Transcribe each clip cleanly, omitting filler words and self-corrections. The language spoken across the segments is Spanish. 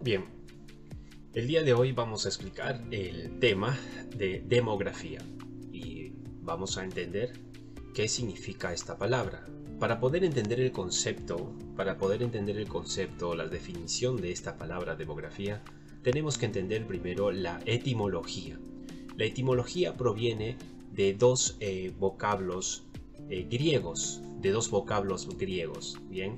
Bien, el día de hoy vamos a explicar el tema de demografía y vamos a entender qué significa esta palabra. Para poder entender el concepto, la definición de esta palabra demografía, tenemos que entender primero la etimología. La etimología proviene de dos vocablos griegos, ¿bien?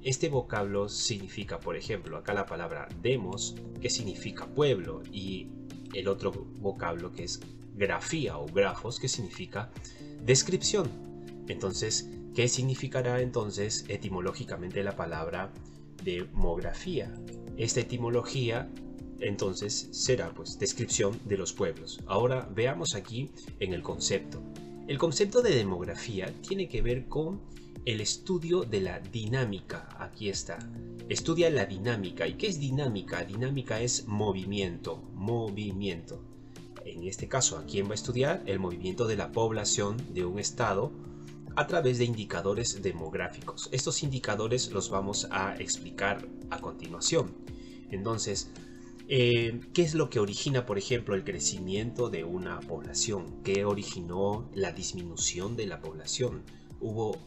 Este vocablo significa, por ejemplo, acá la palabra demos, que significa pueblo, y el otro vocablo que es grafía o grafos, que significa descripción. Entonces, ¿qué significará entonces etimológicamente la palabra demografía? Esta etimología entonces será pues descripción de los pueblos. Ahora veamos aquí en el concepto. El concepto de demografía tiene que ver con el estudio de la dinámica. Aquí está. Estudia la dinámica. ¿Y qué es dinámica? Dinámica es movimiento. En este caso, ¿a quién va a estudiar? El movimiento de la población de un estado a través de indicadores demográficos. Estos indicadores los vamos a explicar a continuación. Entonces, ¿qué es lo que origina, por ejemplo, el crecimiento de una población? ¿Qué originó la disminución de la población? Hubo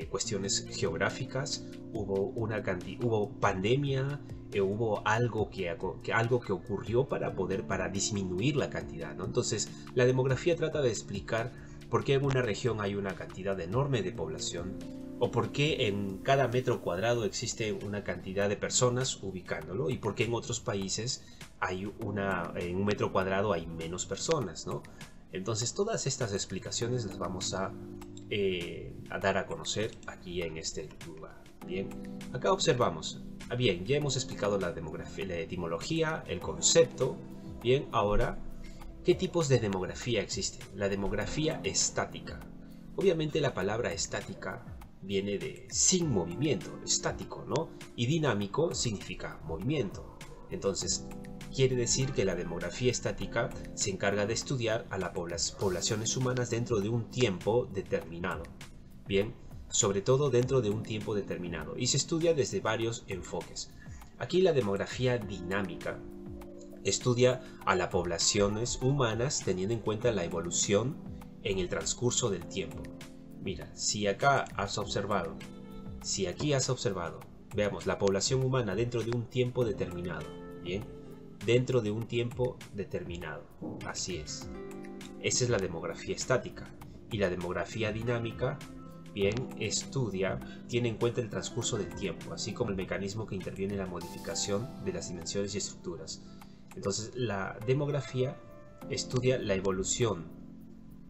cuestiones geográficas, hubo pandemia, hubo algo que ocurrió para disminuir la cantidad, ¿no? Entonces, la demografía trata de explicar por qué en una región hay una cantidad enorme de población o por qué en cada metro cuadrado existe una cantidad de personas ubicándolo y por qué en otros países en un metro cuadrado hay menos personas, ¿no? Entonces, todas estas explicaciones las vamos a dar a conocer aquí en este lugar. Bien, acá observamos. Bien, ya hemos explicado la demografía, la etimología, el concepto. Bien, ahora, ¿qué tipos de demografía existen? La demografía estática. Obviamente la palabra estática viene de sin movimiento, estático, ¿no? Y dinámico significa movimiento. Entonces, quiere decir que la demografía estática se encarga de estudiar a las poblaciones humanas dentro de un tiempo determinado. Bien, sobre todo dentro de un tiempo determinado. Y se estudia desde varios enfoques. Aquí la demografía dinámica estudia a las poblaciones humanas teniendo en cuenta la evolución en el transcurso del tiempo. Mira, si aquí has observado, veamos la población humana dentro de un tiempo determinado. Bien, dentro de un tiempo determinado. Así es. Esa es la demografía estática. Y la demografía dinámica, bien, tiene en cuenta el transcurso del tiempo, así como el mecanismo que interviene en la modificación de las dimensiones y estructuras. Entonces, la demografía estudia la evolución,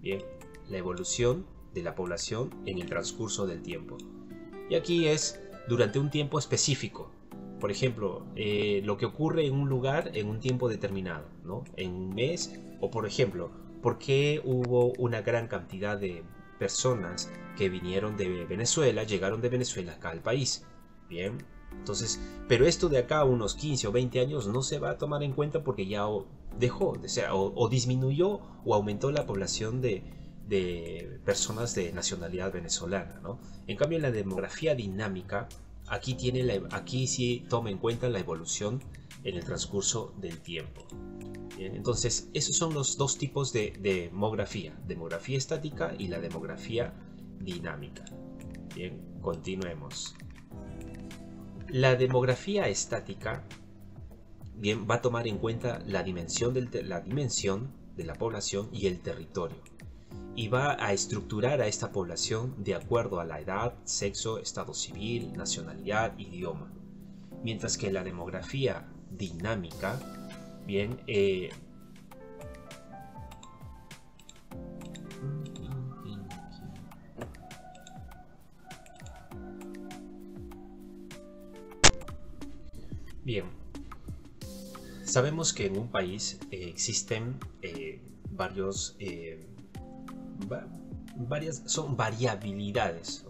bien, la evolución de la población en el transcurso del tiempo. Y aquí es durante un tiempo específico. Por ejemplo, lo que ocurre en un lugar en un tiempo determinado, ¿no? En un mes, o por ejemplo, ¿por qué hubo una gran cantidad de personas que llegaron de Venezuela acá al país? Bien, entonces, pero esto de acá a unos 15 o 20 años no se va a tomar en cuenta porque ya dejó de ser, o disminuyó o aumentó la población de personas de nacionalidad venezolana, ¿no? En cambio, en la demografía dinámica, aquí sí toma en cuenta la evolución en el transcurso del tiempo. Bien, entonces, esos son los dos tipos de demografía estática y la demografía dinámica. Bien, continuemos. La demografía estática, bien, va a tomar en cuenta la dimensión de la población y el territorio. Y va a estructurar a esta población de acuerdo a la edad, sexo, estado civil, nacionalidad, idioma. Mientras que la demografía dinámica, bien, sabemos que en un país existen son variables,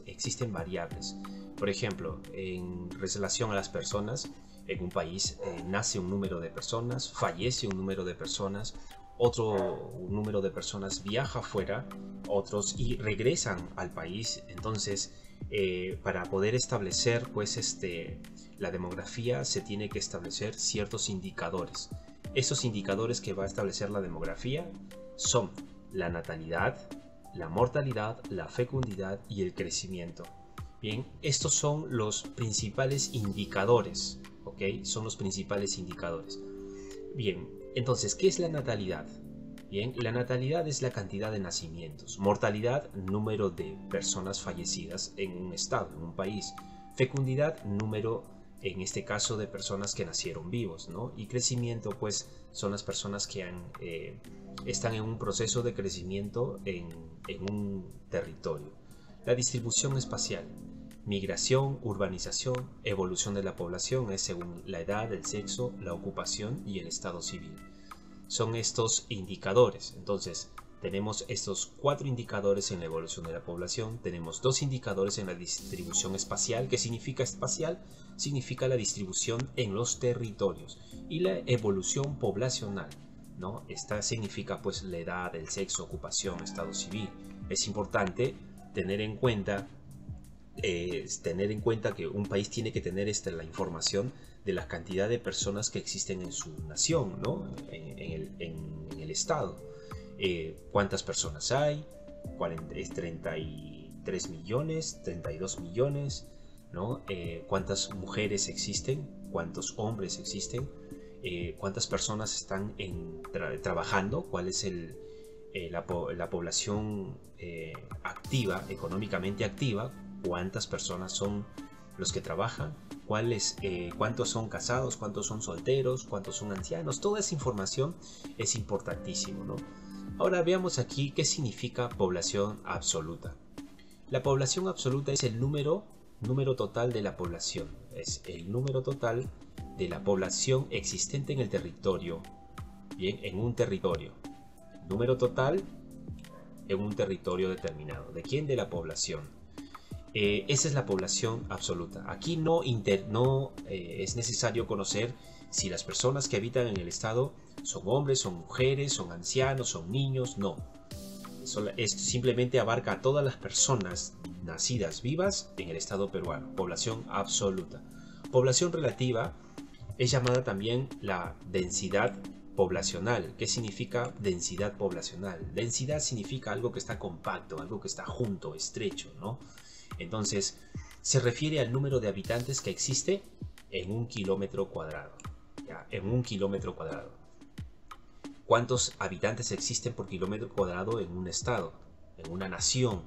existen variables. Por ejemplo, en relación a las personas, en un país nace un número de personas, fallece un número de personas, un número de personas viaja afuera, otros y regresan al país. Entonces, Para poder establecer pues la demografía se tiene que establecer ciertos indicadores. Esos indicadores que va a establecer la demografía son la natalidad, la mortalidad, la fecundidad y el crecimiento. Bien, estos son los principales indicadores, ¿ok? Son los principales indicadores. Bien, entonces, ¿qué es la natalidad? Bien, la natalidad es la cantidad de nacimientos. Mortalidad, número de personas fallecidas en un estado, en un país. Fecundidad, número, en este caso, de personas que nacieron vivos, ¿no? Y crecimiento, pues, son las personas que están en un proceso de crecimiento en un territorio. La distribución espacial. Migración, urbanización, evolución de la población es según la edad, el sexo, la ocupación y el estado civil. Son estos indicadores. Entonces, tenemos estos 4 indicadores en la evolución de la población. Tenemos 2 indicadores en la distribución espacial. ¿Qué significa espacial? Significa la distribución en los territorios. Y la evolución poblacional, ¿no? Esta significa pues la edad, el sexo, ocupación, estado civil. Es importante tener en cuenta que un país tiene que tener la información de la cantidad de personas que existen en su nación, ¿no? en el estado. ¿Cuántas personas hay? ¿Es 33 millones? ¿32 millones? ¿No? ¿Cuántas mujeres existen? ¿Cuántos hombres existen? ¿Cuántas personas están trabajando? ¿Cuál es la población activa, económicamente activa? ¿Cuántas personas son los que trabajan? ¿Cuántos son casados? ¿Cuántos son solteros? ¿Cuántos son ancianos? Toda esa información es importantísimo, ¿no? Ahora veamos aquí qué significa población absoluta. La población absoluta es el número total de la población. Es el número total de la población existente en el territorio. Bien, en un territorio. Número total en un territorio determinado. ¿De quién? De la población. Esa es la población absoluta. Aquí no es necesario conocer si las personas que habitan en el estado son hombres, son mujeres, son ancianos, son niños. No. Esto simplemente abarca a todas las personas nacidas vivas en el estado peruano. Población absoluta. Población relativa es llamada también la densidad poblacional. ¿Qué significa densidad poblacional? Densidad significa algo que está compacto, algo que está junto, estrecho, ¿no? Entonces, se refiere al número de habitantes que existe en un kilómetro cuadrado. ¿Ya? En un kilómetro cuadrado. ¿Cuántos habitantes existen por kilómetro cuadrado en un estado? En una nación.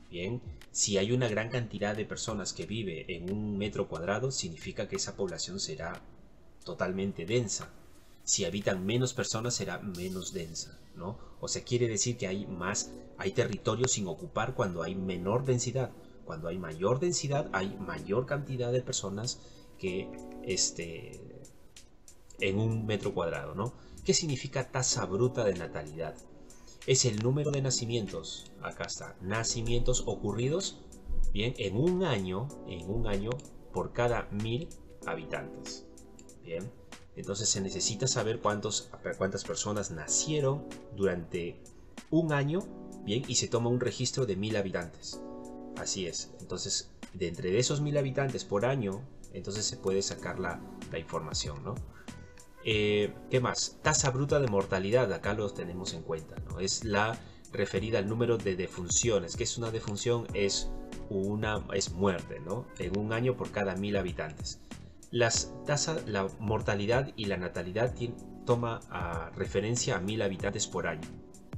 Bien, si hay una gran cantidad de personas que vive en un metro cuadrado, significa que esa población será totalmente densa. Si habitan menos personas, será menos densa, ¿no? O sea, quiere decir que hay territorios sin ocupar cuando hay menor densidad. Cuando hay mayor densidad, hay mayor cantidad de personas que en un metro cuadrado, ¿no? ¿Qué significa tasa bruta de natalidad? Es el número de nacimientos, acá está, nacimientos ocurridos, bien, en un año por cada 1000 habitantes, bien. Entonces se necesita saber cuántas personas nacieron durante un año, bien, y se toma un registro de 1000 habitantes. Así es. Entonces, de entre esos 1000 habitantes por año, entonces se puede sacar la información, ¿no? ¿Qué más? Tasa bruta de mortalidad, acá los tenemos en cuenta, ¿no? Es la referida al número de defunciones. ¿Qué es una defunción? Es muerte, ¿no? En un año por cada 1000 habitantes. La mortalidad y la natalidad toma referencia a 1000 habitantes por año.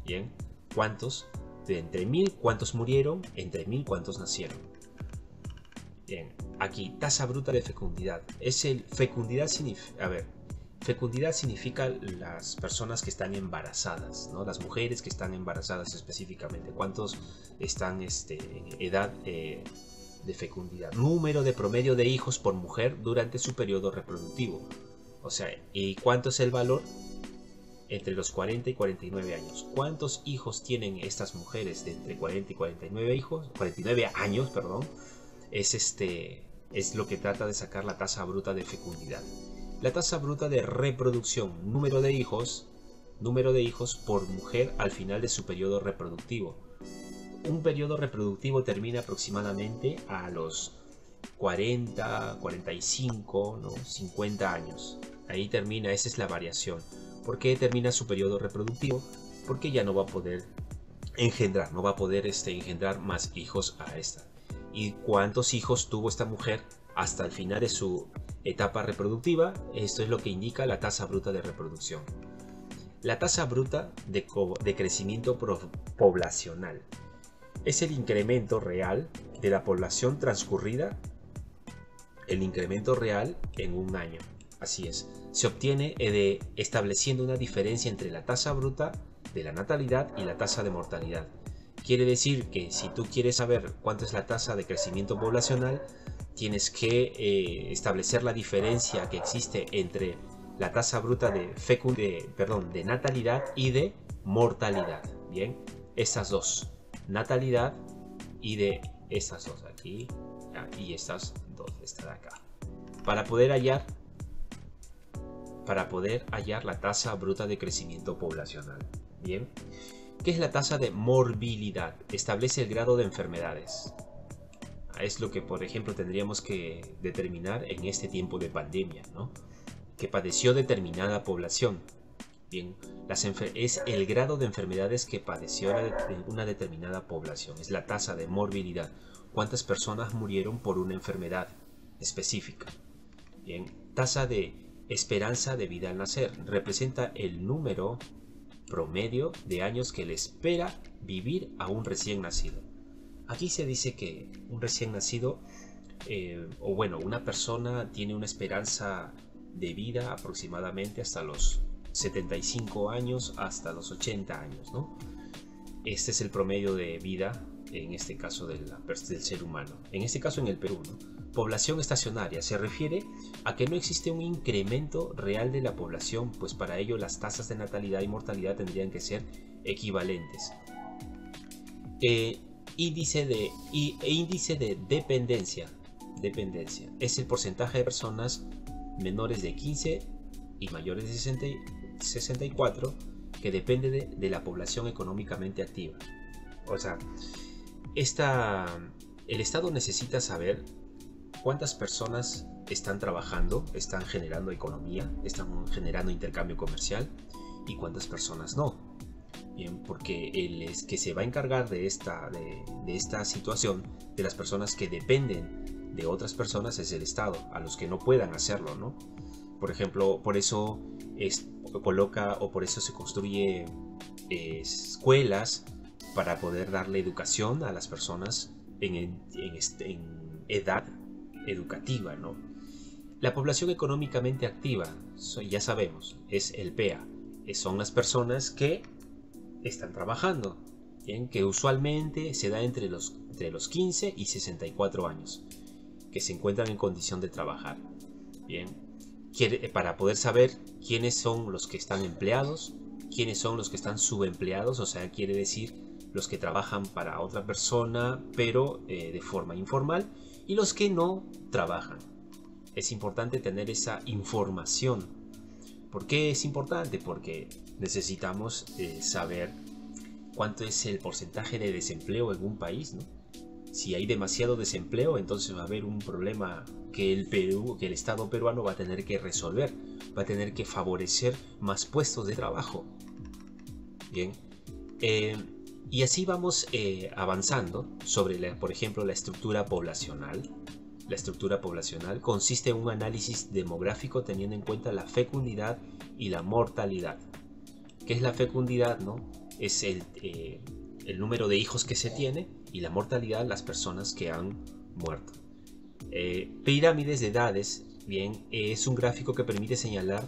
Bien, ¿cuántos? De entre 1000, ¿cuántos murieron? Entre 1000, ¿cuántos nacieron? Bien, aquí, tasa bruta de fecundidad. Fecundidad significa las personas que están embarazadas, ¿no? Las mujeres que están embarazadas específicamente. ¿Cuántos están en edad de fecundidad? Número de promedio de hijos por mujer durante su periodo reproductivo. O sea, ¿y cuánto es el valor? Entre los 40 y 49 años. ¿Cuántos hijos tienen estas mujeres de entre 40 y 49 años, perdón? Es lo que trata de sacar la tasa bruta de fecundidad. La tasa bruta de reproducción, número de hijos por mujer al final de su periodo reproductivo. un periodo reproductivo termina aproximadamente a los 40, 45, ¿no? 50 años. Ahí termina, esa es la variación. ¿Por qué termina su periodo reproductivo? Porque ya no va a poder engendrar, no va a poder engendrar más hijos a esta. ¿Y cuántos hijos tuvo esta mujer hasta el final de su etapa reproductiva? Esto es lo que indica la tasa bruta de reproducción. La tasa bruta de crecimiento poblacional es el incremento real de la población transcurrida, el incremento real en un año. Así es, se obtiene estableciendo una diferencia entre la tasa bruta de la natalidad y la tasa de mortalidad. Quiere decir que si tú quieres saber cuánto es la tasa de crecimiento poblacional, tienes que establecer la diferencia que existe entre la tasa bruta de natalidad y de mortalidad. Bien, estas dos, natalidad y de estas dos aquí y estas dos, esta de acá, para poder hallar la tasa bruta de crecimiento poblacional. Bien, ¿qué es la tasa de morbilidad? Establece el grado de enfermedades. Es lo que, por ejemplo, tendríamos que determinar en este tiempo de pandemia, ¿no? Que padeció determinada población. Bien, es el grado de enfermedades que padeció una determinada población. Es la tasa de morbilidad. ¿Cuántas personas murieron por una enfermedad específica? Bien, tasa de esperanza de vida al nacer. Representa el número promedio de años que le espera vivir a un recién nacido. Aquí se dice que un recién nacido, una persona tiene una esperanza de vida aproximadamente hasta los 75 años hasta los 80 años, ¿no? Este es el promedio de vida, en este caso del ser humano. En este caso en el Perú, ¿no? Población estacionaria se refiere a que no existe un incremento real de la población, pues para ello las tasas de natalidad y mortalidad tendrían que ser equivalentes. Índice de dependencia es el porcentaje de personas menores de 15 y mayores de 64 que depende de la población económicamente activa. O sea, el Estado necesita saber cuántas personas están trabajando, están generando economía, están generando intercambio comercial y cuántas personas no. Bien, porque él es que se va a encargar de esta situación de las personas que dependen de otras personas, es el Estado, a los que no puedan hacerlo, ¿no? Por ejemplo, por eso se construye escuelas para poder darle educación a las personas en edad educativa, ¿no? La población económicamente activa, ya sabemos, es el PEA, son las personas que están trabajando, ¿bien? Que usualmente se da entre los 15 y 64 años, que se encuentran en condición de trabajar. Bien, para poder saber quiénes son los que están empleados, quiénes son los que están subempleados, o sea, quiere decir los que trabajan para otra persona, pero de forma informal, y los que no trabajan. Es importante tener esa información. ¿Por qué es importante? Porque necesitamos saber cuánto es el porcentaje de desempleo en un país, ¿no? Si hay demasiado desempleo, entonces va a haber un problema que el Estado peruano va a tener que resolver, va a tener que favorecer más puestos de trabajo. Bien, y así vamos avanzando sobre, por ejemplo, la estructura poblacional. La estructura poblacional consiste en un análisis demográfico teniendo en cuenta la fecundidad y la mortalidad. ¿Qué es la fecundidad, no? Es el número de hijos que se tiene, y la mortalidad, las personas que han muerto. Pirámides de edades, bien, es un gráfico que permite señalar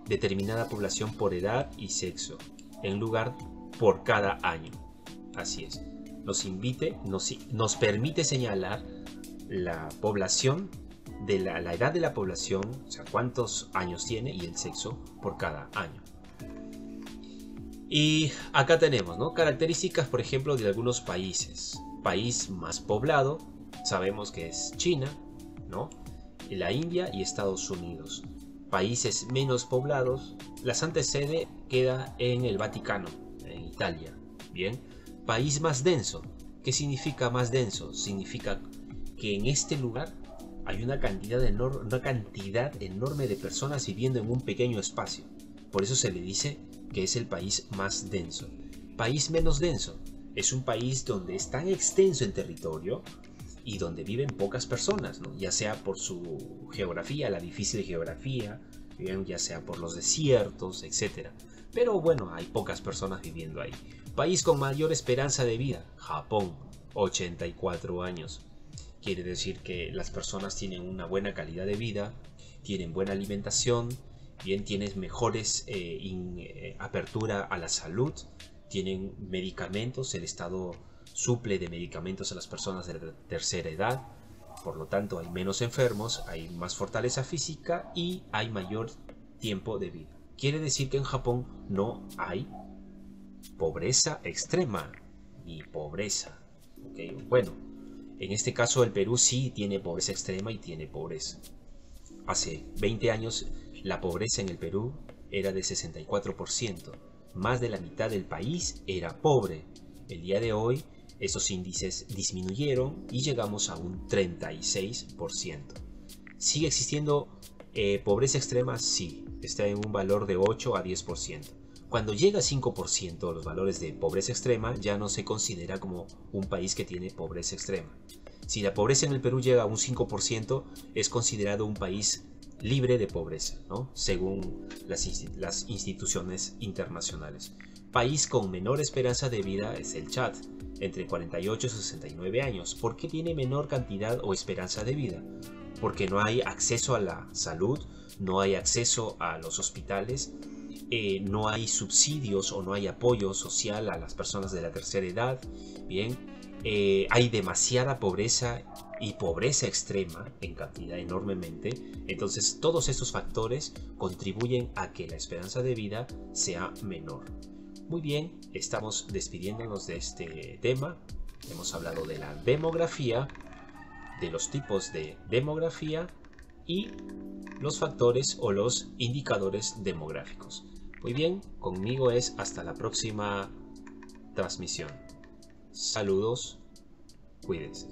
determinada población por edad y sexo, en lugar por cada año. Así es, nos permite señalar la población, de la edad de la población, o sea, cuántos años tiene, y el sexo por cada año. Y acá tenemos, ¿no?, características, por ejemplo, de algunos países. País más poblado, sabemos que es China, ¿no?, la India y Estados Unidos. Países menos poblados, la Santa Sede queda en el Vaticano, en Italia. Bien, país más denso, ¿Qué significa más denso? Significa que en este lugar hay una cantidad enorme de personas viviendo en un pequeño espacio. Por eso se le dice que es el país más denso. País menos denso es un país donde es tan extenso en territorio y donde viven pocas personas, ¿no? Ya sea por su geografía, la difícil geografía, bien, ya sea por los desiertos, etc. Pero bueno, hay pocas personas viviendo ahí. País con mayor esperanza de vida, Japón, 84 años. Quiere decir que las personas tienen una buena calidad de vida, tienen buena alimentación, bien, tienen mejores apertura a la salud, tienen medicamentos, el Estado suple de medicamentos a las personas de la tercera edad, por lo tanto hay menos enfermos, hay más fortaleza física y hay mayor tiempo de vida. Quiere decir que en Japón no hay pobreza extrema ni pobreza. ¿Okay? Bueno, en este caso el Perú sí tiene pobreza extrema y tiene pobreza. Hace 20 años la pobreza en el Perú era de 64%. Más de la mitad del país era pobre. El día de hoy esos índices disminuyeron y llegamos a un 36%. ¿Sigue existiendo pobreza extrema? Sí, está en un valor de 8 a 10%. Cuando llega a 5% los valores de pobreza extrema, ya no se considera como un país que tiene pobreza extrema. Si la pobreza en el Perú llega a un 5%, es considerado un país libre de pobreza, ¿no? Según las instituciones internacionales. País con menor esperanza de vida es el Chad, entre 48 y 69 años. ¿Por qué tiene menor cantidad o esperanza de vida? Porque no hay acceso a la salud, no hay acceso a los hospitales, no hay subsidios o no hay apoyo social a las personas de la tercera edad. Bien, hay demasiada pobreza y pobreza extrema en cantidad enormemente. Entonces todos estos factores contribuyen a que la esperanza de vida sea menor. Muy bien, estamos despidiéndonos de este tema. Hemos hablado de la demografía, de los tipos de demografía y los factores o los indicadores demográficos. Muy bien, conmigo es hasta la próxima transmisión. Saludos, cuídense.